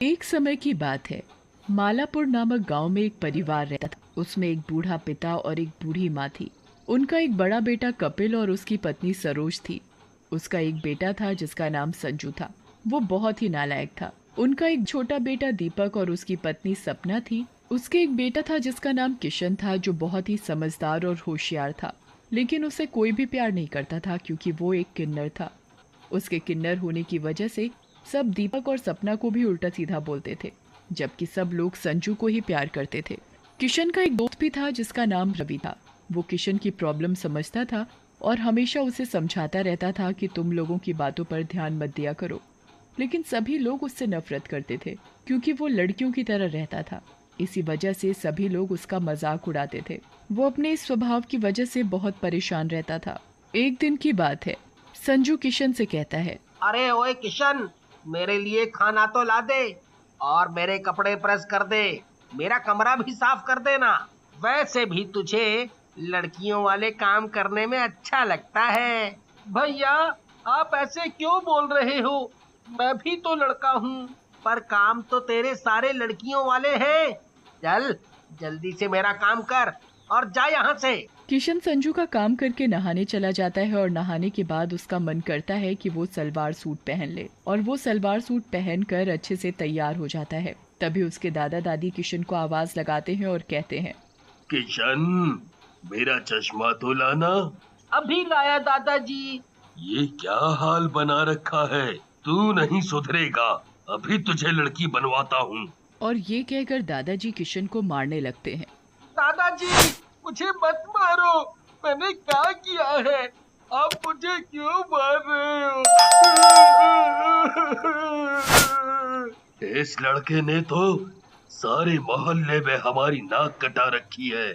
एक समय की बात है। मालापुर नामक गांव में एक परिवार रहता था। उसमें एक बूढ़ा पिता और एक बूढ़ी माँ थी। उनका एक बड़ा बेटा कपिल और उसकी पत्नी सरोज थी। उसका एक बेटा था जिसका नाम संजू था। वो बहुत ही नालायक था। उनका एक छोटा बेटा दीपक और उसकी पत्नी सपना थी। उसके एक बेटा था जिसका नाम किशन था, जो बहुत ही समझदार और होशियार था। लेकिन उसे कोई भी प्यार नहीं करता था क्योंकि वो एक किन्नर था। उसके किन्नर होने की वजह से सब दीपक और सपना को भी उल्टा सीधा बोलते थे, जबकि सब लोग संजू को ही प्यार करते थे। किशन का एक दोस्त भी था जिसका नाम रवि था। वो किशन की प्रॉब्लम समझता था और हमेशा उसे समझाता रहता था कि तुम लोगों की बातों पर ध्यान मत दिया करो। लेकिन सभी लोग उससे नफरत करते थे क्योंकि वो लड़कियों की तरह रहता था। इसी वजह से सभी लोग उसका मजाक उड़ाते थे। वो अपने इस स्वभाव की वजह से बहुत परेशान रहता था। एक दिन की बात है। संजू किशन से कहता है, अरे ओए किशन, मेरे लिए खाना तो ला दे और मेरे कपड़े प्रेस कर दे। मेरा कमरा भी साफ कर देना। वैसे भी तुझे लड़कियों वाले काम करने में अच्छा लगता है। भैया, आप ऐसे क्यों बोल रहे हो? मैं भी तो लड़का हूँ, पर काम तो तेरे सारे लड़कियों वाले हैं। चल, जल्दी से मेरा काम कर और जा यहाँ से। किशन संजू का काम करके नहाने चला जाता है और नहाने के बाद उसका मन करता है कि वो सलवार सूट पहन ले, और वो सलवार सूट पहनकर अच्छे से तैयार हो जाता है। तभी उसके दादा दादी किशन को आवाज लगाते हैं और कहते हैं, किशन, मेरा चश्मा तो लाना। अभी लाया दादाजी। ये क्या हाल बना रखा है? तू नहीं सुधरेगा। अभी तुझे लड़की बनवाता हूँ। और ये कहकर दादाजी किशन को मारने लगते हैं। दादाजी, मुझे मत मारो। मैंने क्या किया है? आप मुझे क्यों मार रहे हो? इस लड़के ने तो सारे मोहल्ले में हमारी नाक कटा रखी है।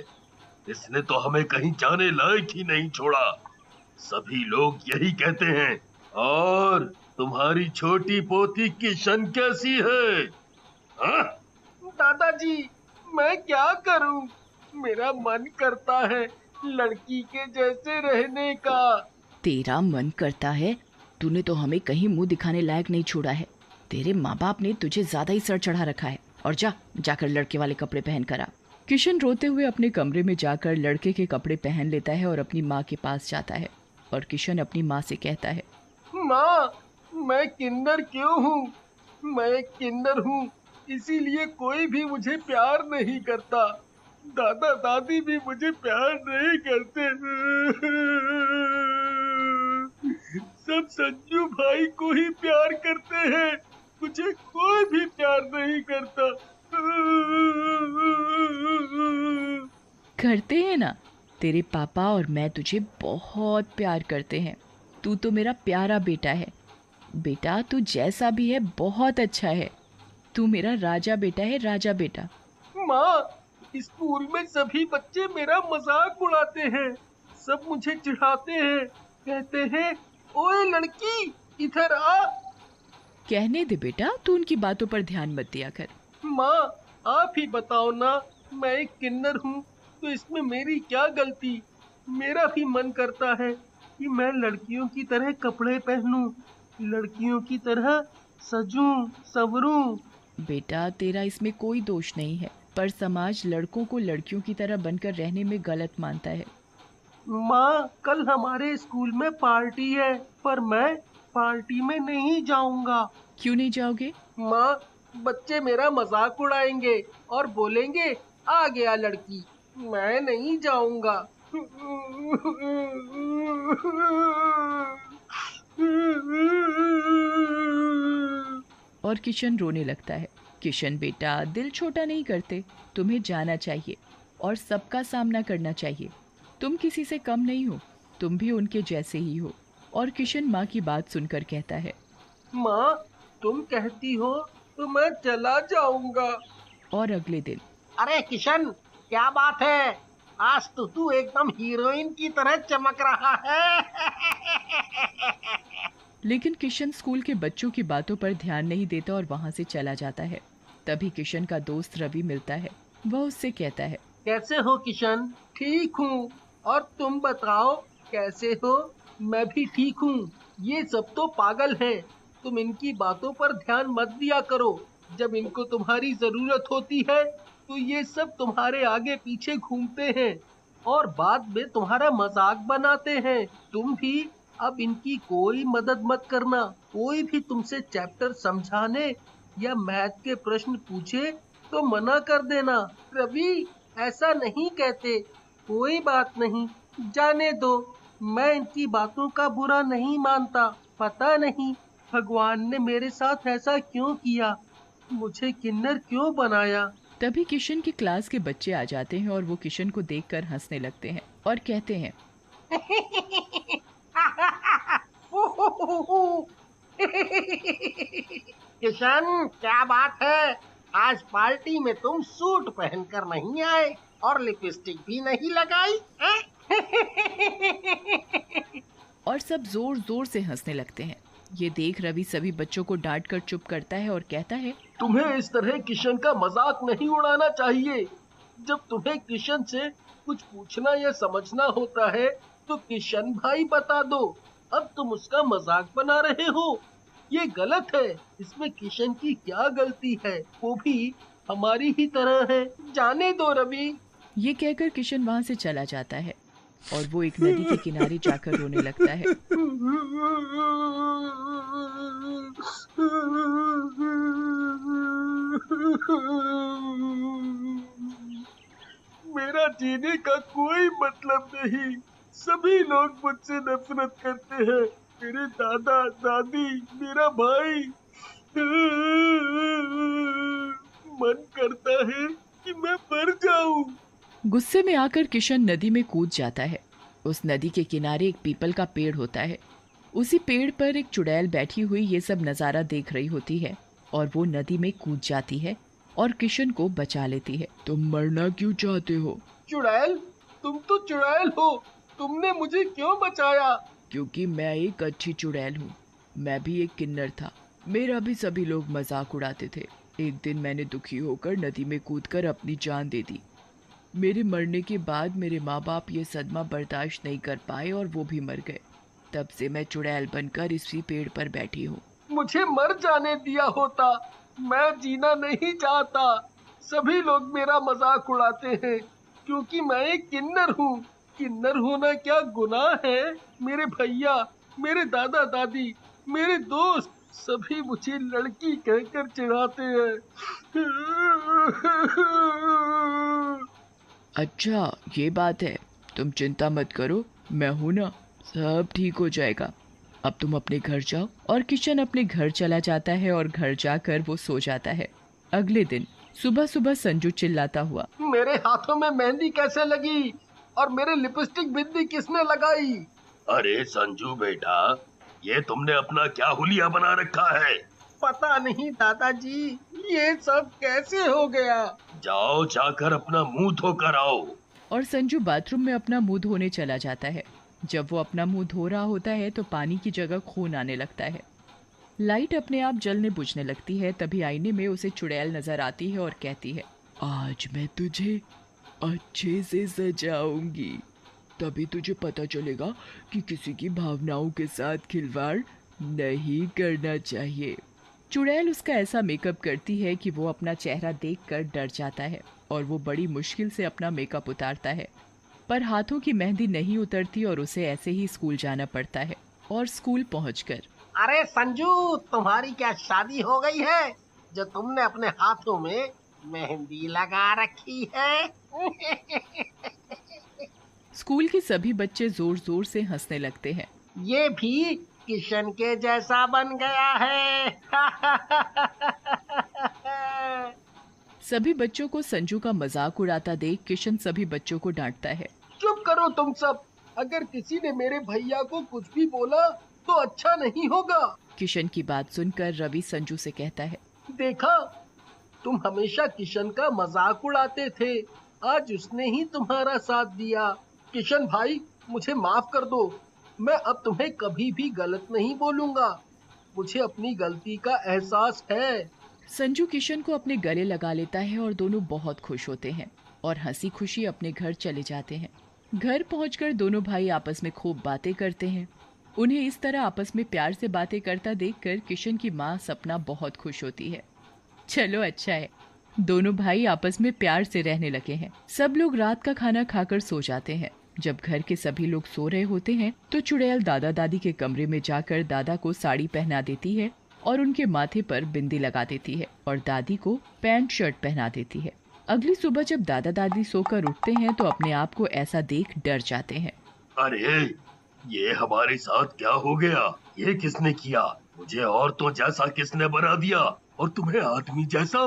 इसने तो हमें कहीं जाने लायक ही नहीं छोड़ा। सभी लोग यही कहते हैं। और तुम्हारी छोटी पोती किशन कैसी है? हाँ? दादाजी, मैं क्या करूं? मेरा मन करता है लड़की के जैसे रहने का। तेरा मन करता है? तूने तो हमें कहीं मुंह दिखाने लायक नहीं छोड़ा है। तेरे माँ बाप ने तुझे ज्यादा ही सर चढ़ा रखा है। और जाकर लड़के वाले कपड़े पहन कर आ। किशन रोते हुए अपने कमरे में जाकर लड़के के कपड़े पहन लेता है और अपनी माँ के पास जाता है। और किशन अपनी माँ से कहता है, माँ, मैं किन्नर क्यों हूँ? मैं किन्नर हूँ, इसीलिए कोई भी मुझे प्यार नहीं करता। दादा दादी भी मुझे प्यार नहीं करते। सब संजू भाई को ही प्यार करते हैं। मुझे कोई भी प्यार नहीं करता। करते हैं ना। तेरे पापा और मैं तुझे बहुत प्यार करते हैं। तू तो मेरा प्यारा बेटा है। बेटा, तू जैसा भी है बहुत अच्छा है। तू मेरा राजा बेटा है, राजा बेटा। माँ, स्कूल में सभी बच्चे मेरा मजाक उड़ाते हैं। सब मुझे चिढ़ाते हैं, कहते हैं, ओए लड़की, इधर आ। कहने दे बेटा, तू उनकी बातों पर ध्यान मत दिया कर। माँ, आप ही बताओ ना। मैं एक किन्नर हूँ, तो इसमें मेरी क्या गलती? मेरा भी मन करता है कि मैं लड़कियों की तरह कपड़े पहनूं, लड़कियों की तरह सजूं संवरूं। बेटा, तेरा इसमें कोई दोष नहीं है, पर समाज लड़कों को लड़कियों की तरह बनकर रहने में गलत मानता है। माँ, कल हमारे स्कूल में पार्टी है, पर मैं पार्टी में नहीं जाऊंगा। क्यों नहीं जाओगे? माँ, बच्चे मेरा मजाक उड़ाएंगे और बोलेंगे, आ गया लड़की। मैं नहीं जाऊंगा। और किशन रोने लगता है। किशन बेटा, दिल छोटा नहीं करते। तुम्हें जाना चाहिए और सबका सामना करना चाहिए। तुम किसी से कम नहीं हो। तुम भी उनके जैसे ही हो। और किशन माँ की बात सुनकर कहता है, माँ, तुम कहती हो तो मैं चला जाऊंगा। और अगले दिन। अरे किशन, क्या बात है? आज तो तू एकदम हीरोइन की तरह चमक रहा है। लेकिन किशन स्कूल के बच्चों की बातों पर ध्यान नहीं देता और वहां से चला जाता है। तभी किशन का दोस्त रवि मिलता है। वह उससे कहता है, कैसे हो किशन? ठीक हूँ। और तुम बताओ, कैसे हो? मैं भी ठीक हूँ। ये सब तो पागल हैं। तुम इनकी बातों पर ध्यान मत दिया करो। जब इनको तुम्हारी जरूरत होती है तो ये सब तुम्हारे आगे पीछे घूमते हैं और बाद में तुम्हारा मजाक बनाते हैं। तुम भी अब इनकी कोई मदद मत करना। कोई भी तुमसे चैप्टर समझाने या मैथ के प्रश्न पूछे तो मना कर देना। रवि, ऐसा नहीं कहते। कोई बात नहीं, जाने दो। मैं इनकी बातों का बुरा नहीं मानता। पता नहीं भगवान ने मेरे साथ ऐसा क्यों किया, मुझे किन्नर क्यों बनाया। तभी किशन की क्लास के बच्चे आ जाते हैं और वो किशन को देखकर हंसने लगते हैं और कहते हैं, किशन, क्या बात है? आज पार्टी में तुम सूट पहनकर नहीं आए और लिपस्टिक भी नहीं लगाई हैं? और सब जोर जोर से हंसने लगते हैं। ये देख रवि सभी बच्चों को डांट कर चुप करता है और कहता है, तुम्हें इस तरह किशन का मजाक नहीं उड़ाना चाहिए। जब तुम्हें किशन से कुछ पूछना या समझना होता है तो किशन भाई बता दो। अब तुम उसका मजाक बना रहे हो, ये गलत है। इसमें किशन की क्या गलती है? वो भी हमारी ही तरह है। जाने दो रवि। ये कहकर किशन वहाँ से चला जाता है और वो एक नदी के किनारे जाकर रोने लगता है। मेरा जीने का कोई मतलब नहीं। सभी लोग मुझसे नफरत करते हैं। मेरे दादा दादी, मेरा भाई। मन करता है कि मैं मर जाऊं। गुस्से में आकर किशन नदी में कूद जाता है। उस नदी के किनारे एक पीपल का पेड़ होता है। उसी पेड़ पर एक चुड़ैल बैठी हुई ये सब नज़ारा देख रही होती है और वो नदी में कूद जाती है और किशन को बचा लेती है। तुम मरना क्यों चाहते हो? चुड़ैल? तुम तो चुड़ैल हो। तुमने मुझे क्यों बचाया? क्योंकि मैं एक अच्छी चुड़ैल हूँ। मैं भी एक किन्नर था। मेरा भी सभी लोग मजाक उड़ाते थे। एक दिन मैंने दुखी होकर नदी में कूदकर अपनी जान दे दी। मेरे मरने के बाद मेरे माँ बाप ये सदमा बर्दाश्त नहीं कर पाए और वो भी मर गए। तब से मैं चुड़ैल बनकर इसी पेड़ पर बैठी हूँ। मुझे मर जाने दिया होता। मैं जीना नहीं चाहता। सभी लोग मेरा मजाक उड़ाते हैं क्योंकि मैं एक किन्नर हूँ। किन्नर होना क्या गुनाह है? मेरे भैया, मेरे दादा दादी, मेरे दोस्त सभी मुझे लड़की कहकर चिढ़ाते हैं। अच्छा, ये बात है। तुम चिंता मत करो, मैं हूं ना, सब ठीक हो जाएगा। अब तुम अपने घर जाओ। और किशन अपने घर चला जाता है और घर जाकर वो सो जाता है। अगले दिन सुबह सुबह संजू चिल्लाता हुआ, मेरे हाथों में मेहंदी कैसे लगी और मेरे लिपस्टिक बिंदी किसने लगाई? अरे संजू बेटा, ये तुमने अपना क्या हुलिया बना रखा है? पता नहीं दादाजी, ये सब कैसे हो गया? जाओ जाकर अपना मुंह धोकर आओ। और संजू बाथरूम में अपना मुंह धोने चला जाता है। जब वो अपना मुंह धो रहा होता है तो पानी की जगह खून आने लगता है। लाइट अपने आप जलने बुझने लगती है। तभी आईने में उसे चुड़ैल नजर आती है और कहती है, आज मैं तुझे अच्छे से सजाऊंगी। तभी तुझे पता चलेगा कि किसी की भावनाओं के साथ खिलवाड़ नहीं करना चाहिए। चुड़ैल उसका ऐसा मेकअप करती है कि वो अपना चेहरा देखकर डर जाता है और वो बड़ी मुश्किल से अपना मेकअप उतारता है, पर हाथों की मेहंदी नहीं उतरती और उसे ऐसे ही स्कूल जाना पड़ता है। और स्कूल पहुंचकर, अरे संजू, तुम्हारी क्या शादी हो गई है जो तुमने अपने हाथों में मेहंदी लगा रखी है? स्कूल के सभी बच्चे जोर जोर से हंसने लगते हैं। ये भी किशन के जैसा बन गया है। सभी बच्चों को संजू का मजाक उड़ाता देख किशन सभी बच्चों को डांटता है। चुप करो तुम सब। अगर किसी ने मेरे भैया को कुछ भी बोला तो अच्छा नहीं होगा। किशन की बात सुनकर रवि संजू से कहता है, देखा, तुम हमेशा किशन का मजाक उड़ाते थे। आज उसने ही तुम्हारा साथ दिया। किशन भाई, मुझे माफ कर दो। मैं अब तुम्हें कभी भी गलत नहीं बोलूंगा। मुझे अपनी गलती का एहसास है। संजू किशन को अपने गले लगा लेता है और दोनों बहुत खुश होते हैं और हंसी खुशी अपने घर चले जाते हैं। घर पहुंचकर दोनों भाई आपस में खूब बातें करते हैं। उन्हें इस तरह आपस में प्यार से बातें करता देखकर किशन की माँ सपना बहुत खुश होती है। चलो अच्छा है। दोनों भाई आपस में प्यार से रहने लगे हैं। सब लोग रात का खाना खाकर सो जाते हैं। जब घर के सभी लोग सो रहे होते हैं तो चुड़ैल दादा दादी के कमरे में जाकर दादा को साड़ी पहना देती है और उनके माथे पर बिंदी लगा देती है और दादी को पैंट शर्ट पहना देती है। अगली सुबह जब दादा दादी सोकर उठते हैं तो अपने आप को ऐसा देख डर जाते हैं। अरे ये हमारे साथ क्या हो गया? ये किसने किया? मुझे औरतों जैसा किसने बना दिया और तुम्हें आदमी जैसा?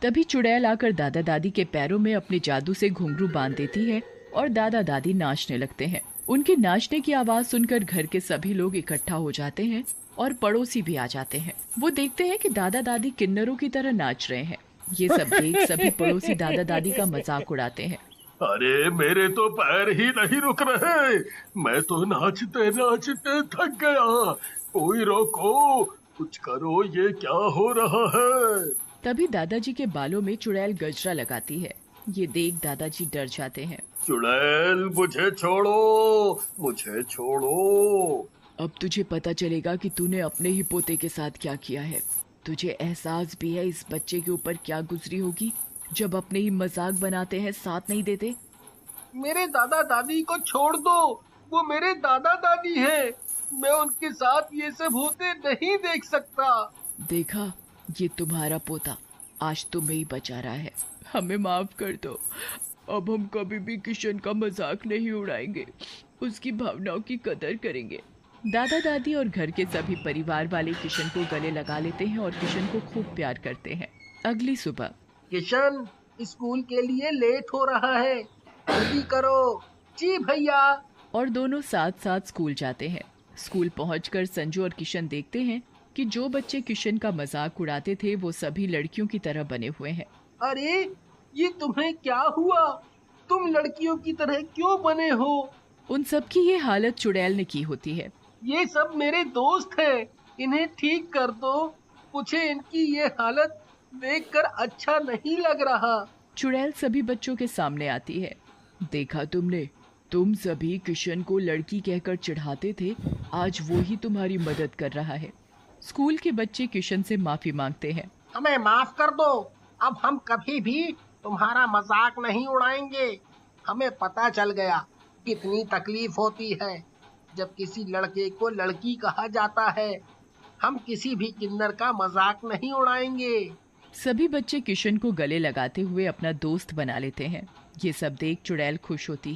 तभी चुड़ैल आकर दादा दादी के पैरों में अपने जादू से घुंघरू बांध देती है और दादा दादी नाचने लगते हैं। उनके नाचने की आवाज सुनकर घर के सभी लोग इकट्ठा हो जाते हैं और पड़ोसी भी आ जाते हैं। वो देखते हैं कि दादा दादी किन्नरों की तरह नाच रहे हैं। ये सब देख सभी पड़ोसी दादा दादी का मजाक उड़ाते हैं। अरे मेरे तो पैर ही नहीं रुक रहे, मैं तो नाचते नाचते थक गया। कोई रोको, कुछ करो, ये क्या हो रहा है? तभी दादाजी के बालों में चुड़ैल गजरा लगाती है। ये देख दादाजी डर जाते हैं। चुड़ैल मुझे छोड़ो, मुझे छोड़ो। अब तुझे पता चलेगा कि तूने अपने ही पोते के साथ क्या किया है। तुझे एहसास भी है इस बच्चे के ऊपर क्या गुजरी होगी जब अपने ही मजाक बनाते हैं, साथ नहीं देते। मेरे दादा दादी को छोड़ दो, वो मेरे दादा दादी हैं। मैं उनके साथ ये सब होते नहीं देख सकता। देखा, ये तुम्हारा पोता आज तुम्हें ही बचा रहा है। हमें माफ कर दो। अब हम कभी भी किशन का मजाक नहीं उड़ाएंगे, उसकी भावनाओं की कदर करेंगे। दादा दादी और घर के सभी परिवार वाले किशन को गले लगा लेते हैं और किशन को खूब प्यार करते हैं। अगली सुबह किशन, स्कूल के लिए लेट हो रहा है, जल्दी करो। जी भैया। और दोनों साथ साथ स्कूल जाते हैं। स्कूल पहुंचकर संजू और किशन देखते हैं कि जो बच्चे किशन का मजाक उड़ाते थे वो सभी लड़कियों की तरह बने हुए हैं। अरे ये तुम्हें क्या हुआ? तुम लड़कियों की तरह क्यों बने हो? उन सब की ये हालत चुड़ैल ने की होती है। ये सब मेरे दोस्त हैं, इन्हें ठीक कर दो। मुझे इनकी ये हालत देखकर अच्छा नहीं लग रहा। चुड़ैल सभी बच्चों के सामने आती है। देखा तुमने, तुम सभी किशन को लड़की कहकर चिढ़ाते थे, आज वो ही तुम्हारी मदद कर रहा है। स्कूल के बच्चे किशन से माफी मांगते हैं। हमें माफ कर दो, अब हम कभी भी तुम्हारा मजाक नहीं उड़ाएंगे। हमें पता चल गया कितनी तकलीफ होती है जब किसी लड़के को लड़की कहा जाता है। हम किसी भी किन्नर का मजाक नहीं उड़ाएंगे। सभी बच्चे किशन को गले लगाते हुए अपना दोस्त बना लेते हैं। ये सब देख चुड़ैल खुश होती है।